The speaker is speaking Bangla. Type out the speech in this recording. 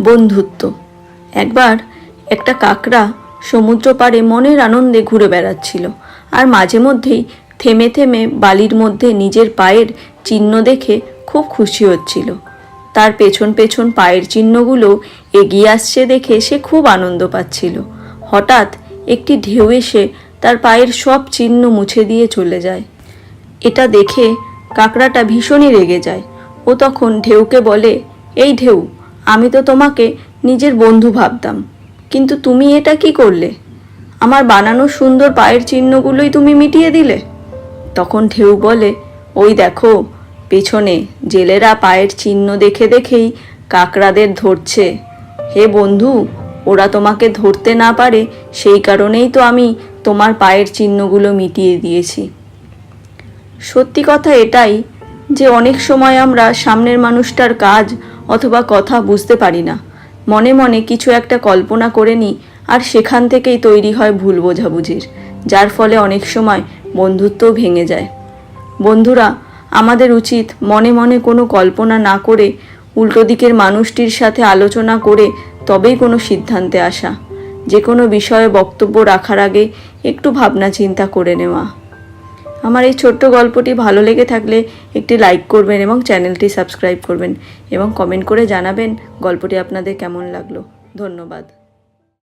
বন্ধুত্ব। একবার একটা কাকড়া সমুদ্র পাড়ে মনের আনন্দে ঘুরে বেড়াচ্ছিল, আর মাঝে মধ্যেই থেমে থেমে বালির মধ্যে নিজের পায়ের চিহ্ন দেখে খুব খুশি হচ্ছিল। তার পেছন পেছন পায়ের চিহ্নগুলো এগিয়ে আসছে দেখে সে খুব আনন্দ পাচ্ছিল। হঠাৎ একটি ঢেউ এসে তার পায়ের সব চিহ্ন মুছে দিয়ে চলে যায়। এটা দেখে কাকড়াটা ভীষণই রেগে যায়। ও তখন ঢেউকে বলে, এই ঢেউ, আমি তো তোমাকে নিজের বন্ধু ভাবতাম, কিন্তু তুমি এটা কি করলে? আমার বানানো সুন্দর পায়ের চিহ্নগুলোই তুমি মিটিয়ে দিলে। তখন ঢেউ বলে, ওই দেখো, পেছনে জেলেরা পায়ের চিহ্ন দেখে দেখেই কাকড়াদের ধরছে। হে বন্ধু, ওরা তোমাকে ধরতে না পারে, সেই কারণেই তো আমি তোমার পায়ের চিহ্নগুলো মিটিয়ে দিয়েছি। সত্যি কথা এটাই যে অনেক সময় আমরা সামনের মানুষটার কাজ অথবা কথা বুঝতে পারি না, মনে মনে কিছু একটা কল্পনা করে নিই, আর সেখান থেকেই তৈরি হয় ভুল বোঝাবুঝির, যার ফলে অনেক সময় বন্ধুত্বও ভেঙে যায়। বন্ধুরা, আমাদের উচিত মনে মনে কোনো কল্পনা না করে উল্টো দিকের মানুষটির সাথে আলোচনা করে তবেই কোনো সিদ্ধান্তে আসা। যে কোনো বিষয়ে বক্তব্য রাখার আগে একটু ভাবনা চিন্তা করে নেওয়া। আমার এই ছোট্ট গল্পটি ভালো লেগে থাকলে একটি লাইক করবেন এবং চ্যানেলটি সাবস্ক্রাইব করবেন এবং কমেন্ট করে জানাবেন গল্পটি আপনাদের কেমন লাগলো। ধন্যবাদ।